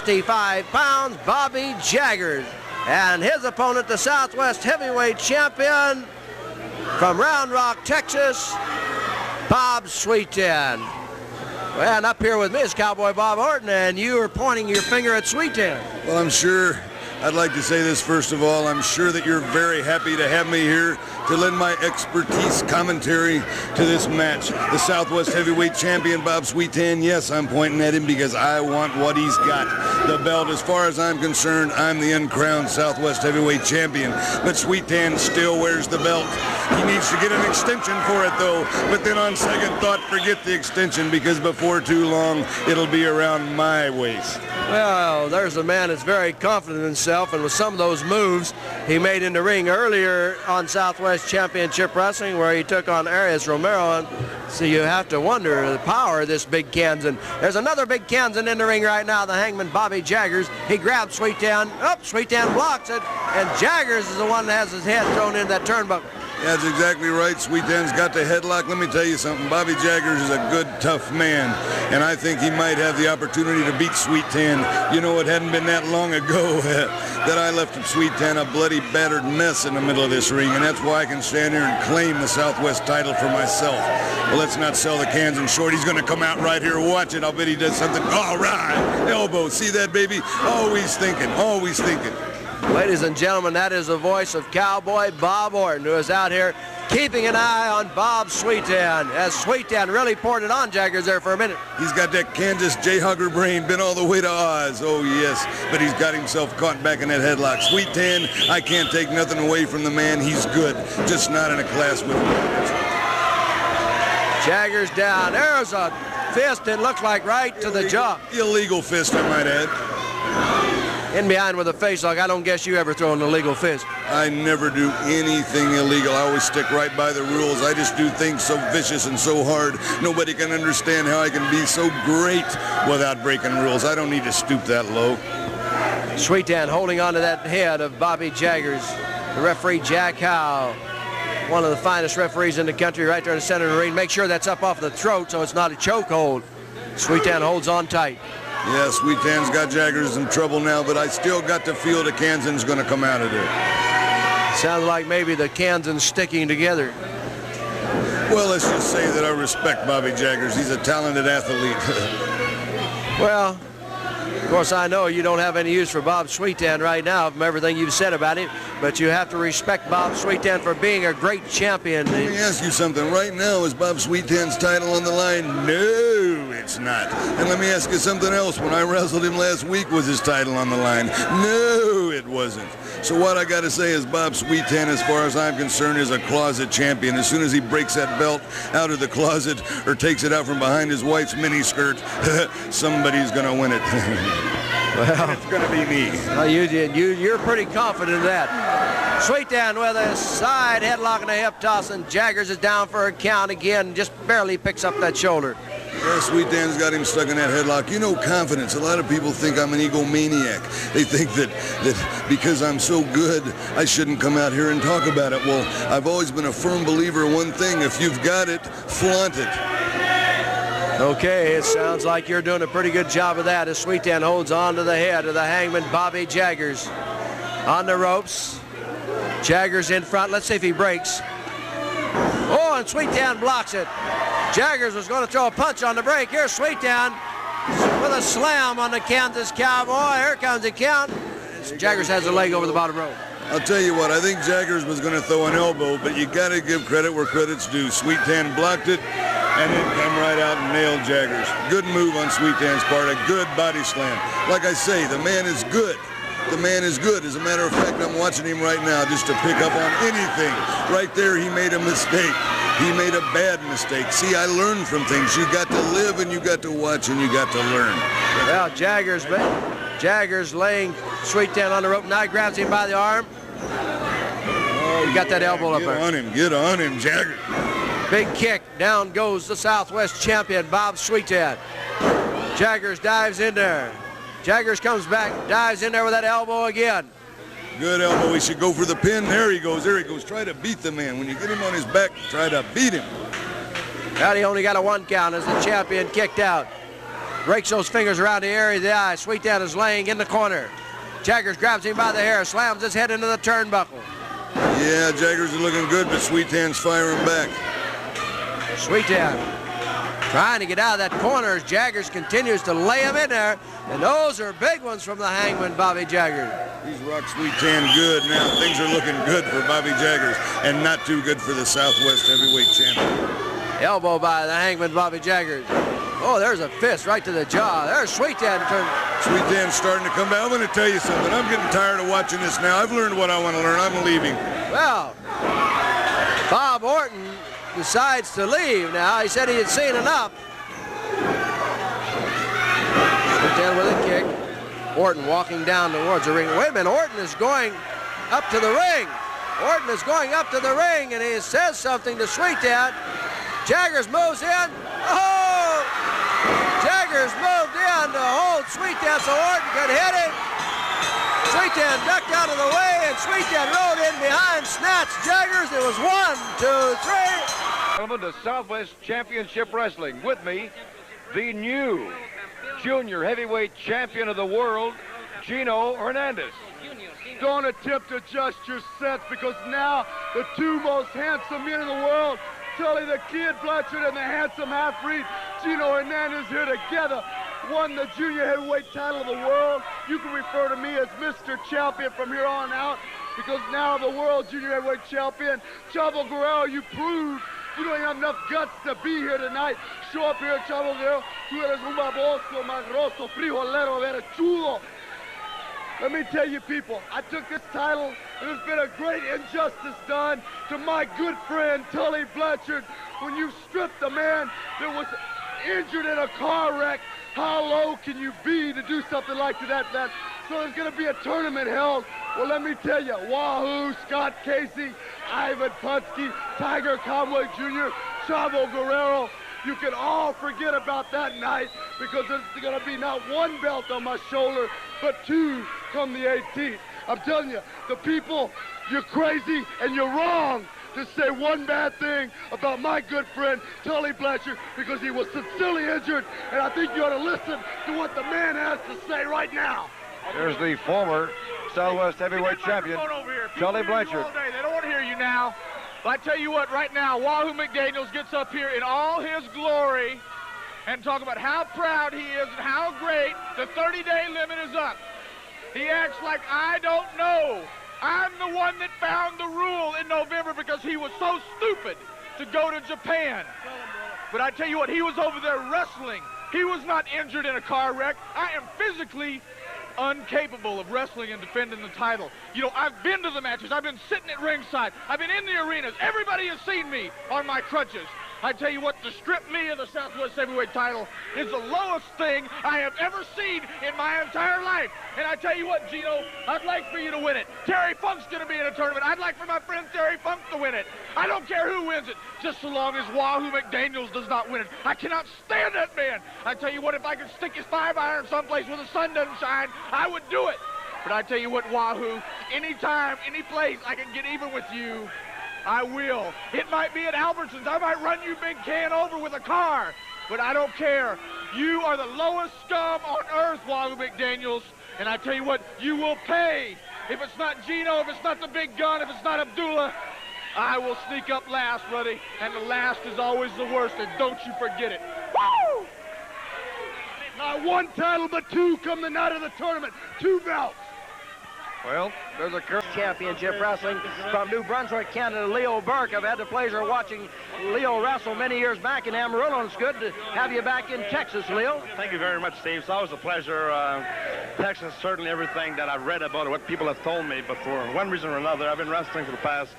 65 pounds, Bobby Jaggers. And his opponent, the Southwest Heavyweight Champion from Round Rock, Texas, Bob Sweetan. And up here with me is Cowboy Bob Orton, and you are pointing your finger at Sweetan. Well, I'm sure, I'd like to say this first of all, I'm sure that you're very happy to have me here to lend my expertise commentary to this match. The Southwest Heavyweight Champion, Bob Sweetan, yes, I'm pointing at him because I want what he's got. The belt, as far as I'm concerned, I'm the uncrowned Southwest Heavyweight Champion, but Sweetan still wears the belt. He needs to get an extension for it, though, but then on second thought, forget the extension because before too long, it'll be around my waist. Well, there's a man that's very confident in himself, and with some of those moves he made in the ring earlier on Southwest Championship Wrestling where he took on Arias Romero, and so you have to wonder the power of this big Kansan. There's another big Kansan in the ring right now, the Hangman Bobby Jaggers. He grabs Sweetan. Sweetan blocks it, and Jaggers is the one that has his head thrown into that turnbuckle. That's exactly right. Sweetan's got the headlock. Let me tell you something. Bobby Jaggers is a good, tough man, and I think he might have the opportunity to beat Sweetan. You know, it hadn't been that long ago that I left Sweetan a bloody, battered mess in the middle of this ring, and that's why I can stand here and claim the Southwest title for myself. Well, let's not sell the Kansan short. He's going to come out right here. Watch it. I'll bet he does something. All right. Elbow. See that, baby? Always thinking. Always thinking. Ladies and gentlemen, that is the voice of Cowboy Bob Orton, who is out here keeping an eye on Bob Sweetan, as Sweetan really poured it on Jaggers there for a minute. He's got that Kansas Jayhawker brain, been all the way to Oz. Oh, yes, but he's got himself caught back in that headlock. Sweetan, I can't take nothing away from the man. He's good, just not in a class with him. Jaggers down. There's a fist, it looks like, right to the jaw. Illegal fist, I might add. In behind with a face lock. I don't guess you ever throw an illegal fist. I never do anything illegal. I always stick right by the rules. I just do things so vicious and so hard. Nobody can understand how I can be so great without breaking rules. I don't need to stoop that low. Sweetan holding on to that head of Bobby Jaggers. The referee, Jack Howe, one of the finest referees in the country, right there in the center of the ring. Make sure that's up off the throat so it's not a chokehold. Sweetan holds on tight. Yeah, Sweetan's got Jaggers in trouble now, but I still got to feel the Kansan's going to come out of there. Sounds like maybe the Kansan's sticking together. Well, let's just say that I respect Bobby Jaggers. He's a talented athlete. Well, of course, I know you don't have any use for Bob Sweetan right now from everything you've said about him, but you have to respect Bob Sweetan for being a great champion. Let me ask you something. Right now, is Bob Sweetan's title on the line? No, it's not. And let me ask you something else. When I wrestled him last week, was his title on the line? No, it wasn't. So what I got to say is Bob Sweetan, as far as I'm concerned, is a closet champion. As soon as he breaks that belt out of the closet or takes it out from behind his wife's miniskirt, somebody's going to win it. Well, it's going to be me. Well, you're pretty confident in that. Sweetan with a side headlock and a hip toss, and Jaggers is down for a count again, just barely picks up that shoulder. Yeah, Sweetan's got him stuck in that headlock. You know, confidence. A lot of people think I'm an egomaniac. They think that because I'm so good, I shouldn't come out here and talk about it. Well, I've always been a firm believer in one thing. If you've got it, flaunt it. Okay, it sounds like you're doing a pretty good job of that as Sweetan holds on to the head of the Hangman Bobby Jaggers. On the ropes. Jaggers in front. Let's see if he breaks. Oh, and Sweetan blocks it. Jaggers was going to throw a punch on the break. Here's Sweetan with a slam on the Kansas Cowboy. Here comes the count. Jaggers has a leg over the bottom rope. I'll tell you what, I think Jaggers was going to throw an elbow, but you got to give credit where credit's due. Sweetan blocked it and then come right out and nailed Jaggers. Good move on Sweetan's part, a good body slam. Like I say, the man is good. The man is good. As a matter of fact, I'm watching him right now just to pick up on anything. Right there, he made a mistake. He made a bad mistake. See, I learned from things. You got to live and you got to watch and you got to learn. Well, Jaggers laying Sweetan on the rope. Now he grabs him by the arm. Oh, you got that elbow up there. Get on him, Jaggers. Big kick. Down goes the Southwest champion, Bob Sweetan. Jaggers dives in there. Jaggers comes back, dives in there with that elbow again. Good elbow. He should go for the pin. There he goes. There he goes. Try to beat the man. When you get him on his back, try to beat him. Now he only got a 1 count as the champion kicked out. Breaks those fingers around the area of the eye. Sweet Dan is laying in the corner. Jaggers grabs him by the hair, slams his head into the turnbuckle. Yeah, Jaggers are looking good, but Sweet Dan's firing back. Sweet Dan trying to get out of that corner as Jaggers continues to lay him in there. And those are big ones from the Hangman, Bobby Jaggers. He's rocked Sweet Dan good now. Things are looking good for Bobby Jaggers and not too good for the Southwest Heavyweight Champion. Elbow by the Hangman, Bobby Jaggers. Oh, there's a fist right to the jaw. There's Sweet Dan. Sweet Dan's starting to come back. I'm going to tell you something. I'm getting tired of watching this now. I've learned what I want to learn. I'm leaving. Well, Bob Orton decides to leave now. He said he had seen enough. Sweet Dan with a kick. Orton walking down towards the ring. Wait a minute, Orton is going up to the ring. Orton is going up to the ring, and he says something to Sweet Dan. Jaggers moves in. Oh! Jaggers moved in to hold Sweet Dan so Orton could hit him. Sweet Dan ducked out of the way, and Sweet Dan rode in behind, snatched Jaggers. It was 1, 2, 3. Gentlemen, to Southwest Championship Wrestling. With me, the new junior heavyweight champion of the world, Gino Hernandez. Don't attempt to adjust your sets because now the two most handsome men in the world, Tully the Kid Blanchard and the handsome half-breed Gino Hernandez here together, won the junior heavyweight title of the world. You can refer to me as Mr. Champion from here on out because now the world junior heavyweight champion, Chavo Guerrero, you proved you don't have enough guts to be here tonight. Show up here, Chavo Guerrero. Tú eres un baboso, magroso, frijolero, verechudo. Let me tell you people, I took this title, and there's been a great injustice done to my good friend Tully Blanchard. When you stripped a man that was injured in a car wreck, how low can you be to do something like that? So there's going to be a tournament held. Well, let me tell you, Wahoo, Scott Casey, Ivan Putski, Tiger Conway Jr., Chavo Guerrero, you can all forget about that night because there's going to be not one belt on my shoulder, but 2 come the 18th. I'm telling you, the people, you're crazy and you're wrong to say one bad thing about my good friend Tully Blanchard because he was sincerely injured, and I think you ought to listen to what the man has to say right now. There's the former Southwest heavyweight champion, Tully Blanchard. They don't want to hear you now. But I tell you what, right now, Wahoo McDaniels gets up here in all his glory and talk about how proud he is and how great the 30-day limit is up. He acts like I don't know. I'm the one that found the rule in November because he was so stupid to go to Japan. But I tell you what, he was over there wrestling. He was not injured in a car wreck. I am physically incapable of wrestling and defending the title. You know, I've been to the matches. I've been sitting at ringside. I've been in the arenas. Everybody has seen me on my crutches. I tell you what, to strip me of the Southwest Heavyweight title is the lowest thing I have ever seen in my entire life. And I tell you what, Gino, I'd like for you to win it. Terry Funk's going to be in a tournament. I'd like for my friend Terry Funk to win it. I don't care who wins it, just so long as Wahoo McDaniels does not win it. I cannot stand that man. I tell you what, if I could stick his 5-iron someplace where the sun doesn't shine, I would do it. But I tell you what, Wahoo, anytime, any place I can get even with you, I will. It might be at Albertsons. I might run you big can over with a car, but I don't care. You are the lowest scum on earth, Wahoo McDaniels, and I tell you what, you will pay. If it's not Gino, if it's not the big gun, if it's not Abdullah, I will sneak up last, buddy, and the last is always the worst, and don't you forget it. Woo! Not one title, but 2 come the night of the tournament. 2 belts. Well, there's a Championship Wrestling from New Brunswick, Canada, Leo Burke. I've had the pleasure of watching Leo wrestle many years back in Amarillo, and it's good to have you back in Texas, Leo. Thank you very much, Steve. It's always a pleasure. Texas, certainly everything that I've read about it, what people have told me before. One reason or another, I've been wrestling for the past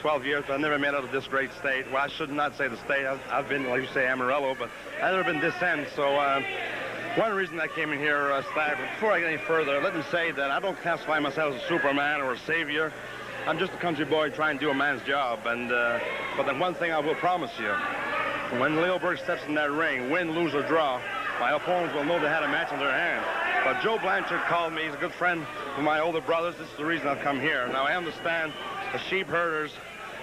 12 years, but I've never made it out of this great state. Well, I should not say the state. I've been, like you say, Amarillo, but I've never been this end. So one reason I came in here, Stagg, before I get any further, let me say that I don't classify myself as a Superman or a savior. I'm just a country boy trying to do a man's job. And but then one thing I will promise you, when Leo Burke steps in that ring, win, lose, or draw, my opponents will know they had a match in their hand. But Joe Blanchard called me. He's a good friend of my older brothers. This is the reason I've come here. Now, I understand the sheep herders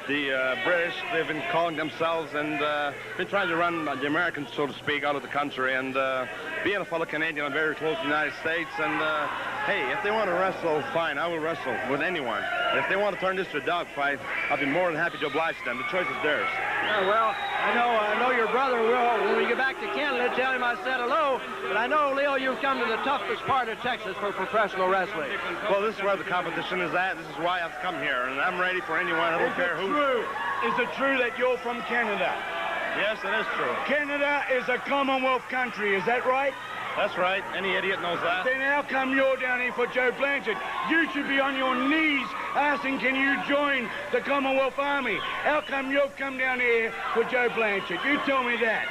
the British, they've been calling themselves and been trying to run the Americans, so to speak, out of the country. And being a fellow Canadian, I'm very close to the United States. And hey, if they want to wrestle, fine, I will wrestle with anyone. But if they want to turn this to a dogfight, I'll be more than happy to oblige them. The choice is theirs. Well, I know your brother will. When we get back to Canada, tell him I said hello. But I know, Leo, you've come to the toughest part of Texas for professional wrestling. Well, this is where the competition is at. This is why I've come here, and I'm ready for anyone. I don't care who. Is it true that you're from Canada? Yes, it is true. Canada is a Commonwealth country, is that right? That's right. Any idiot knows that. Then how come you're down here for Joe Blanchard? You should be on your knees asking, can you join the Commonwealth Army? How come you've come down here for Joe Blanchard? You tell me that.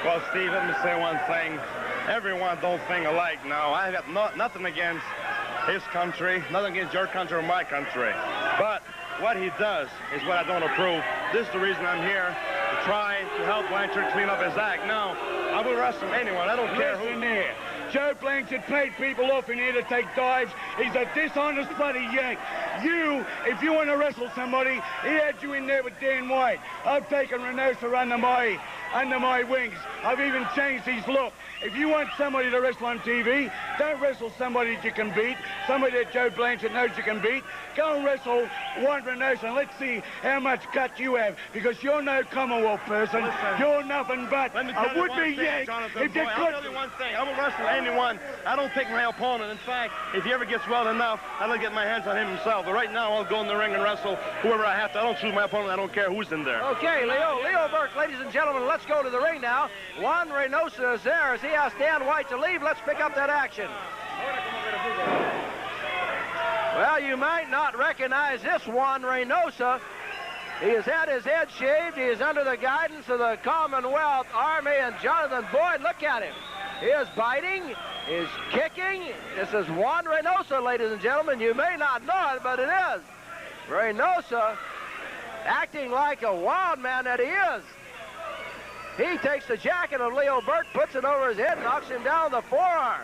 Well, Steve, let me say one thing. Everyone don't think alike now. I have nothing against his country, nothing against your country or my country. But what he does is what I don't approve. This is the reason I'm here, to try to help Blanchard clean up his act. Now, I will wrestle anyone. I don't care who. Listen there. Joe Blanchard paid people off in here to take dives. He's a dishonest bloody yank. You, if you want to wrestle somebody, he had you in there with Dan White. I've taken Reynoso under my wings. I've even changed his look. If you want somebody to wrestle on TV, don't wrestle somebody that you can beat, somebody that Joe Blanchard knows you can beat. Go and wrestle Juan Reynoso and let's see how much gut you have, because you're no Commonwealth person. Listen, you're nothing but a would-be yank. Jonathan, if you could. I'll tell you one thing. I will wrestle anyone. I don't pick my opponent. In fact, if he ever gets well enough, I'll get my hands on him himself. But right now, I'll go in the ring and wrestle whoever I have to. I don't choose my opponent. I don't care who's in there. Okay, Leo Burke, ladies and gentlemen, let's go to the ring now. Juan Reynoso is there as he asks Dan White to leave. Let's pick up that action. Well, you might not recognize this Juan Reynoso. He has had his head shaved. He is under the guidance of the Commonwealth Army and Jonathan Boyd. Look at him. He is biting. He is kicking. This is Juan Reynoso, ladies and gentlemen. You may not know it, but it is. Reynoso acting like a wild man that he is. He takes the jacket of Leo Burke, puts it over his head, knocks him down the forearm.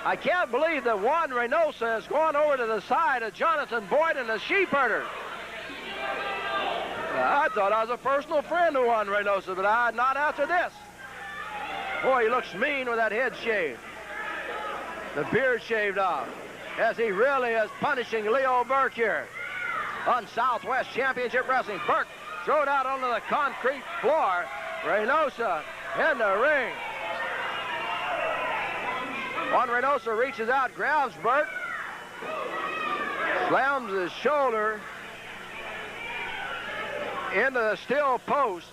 I can't believe that Juan Reynoso has gone over to the side of Jonathan Boyd and the Sheepherder. I thought I was a personal friend of Juan Reynoso, but not after this. Boy, he looks mean with that head shaved. The beard shaved off, as he really is punishing Leo Burke here on Southwest Championship Wrestling. Burke thrown out onto the concrete floor. Reynoso in the ring. Juan Reynoso reaches out, grabs Burke, slams his shoulder into the steel post.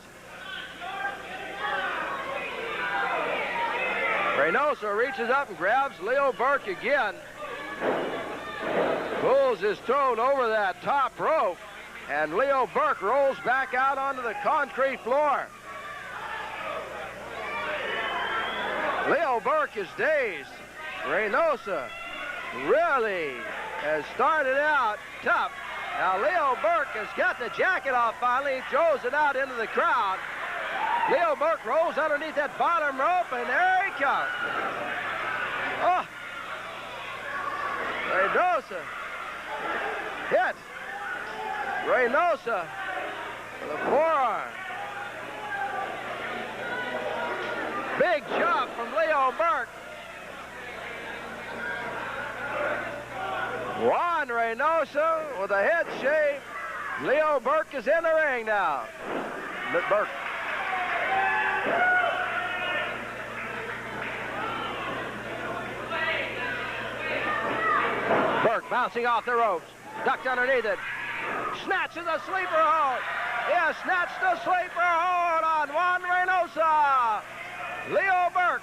Reynoso reaches up and grabs Leo Burke again. Pulls his throat over that top rope, and Leo Burke rolls back out onto the concrete floor. Leo Burke is dazed. Reynoso really has started out tough. Now Leo Burke has got the jacket off finally. He throws it out into the crowd. Leo Burke rolls underneath that bottom rope, and there he comes. Oh! Reynoso hit. Reynoso with a forearm. Big jump from Leo Burke. Juan Reynoso with a head shave. Leo Burke is in the ring now. Burke. Burke bouncing off the ropes. Ducked underneath it. Snatches a sleeper hold. He has snatched a sleeper hold on Juan Reynoso. Leo Burke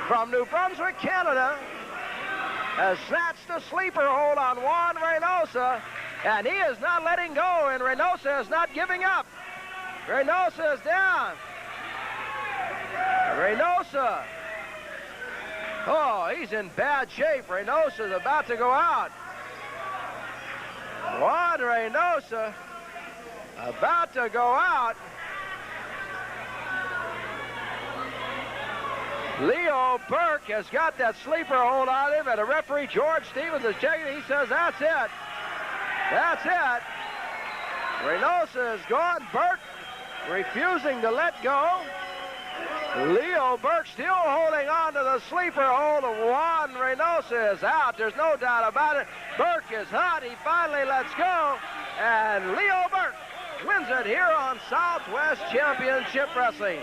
from New Brunswick, Canada, has snatched a sleeper hold on Juan Reynoso, and he is not letting go, and Reynoso is not giving up. Reynoso is down. Reynoso. Oh, he's in bad shape. Reynoso is about to go out. Juan Reynoso about to go out. Leo Burke has got that sleeper hold on him, and the referee, George Stevens, is checking. He says, that's it. That's it. Reynosa is gone. Burke refusing to let go. Leo Burke still holding on to the sleeper hold of Juan Reynosa is out. There's no doubt about it. Burke is hot. He finally lets go. And Leo Burke wins it here on Southwest Championship Wrestling.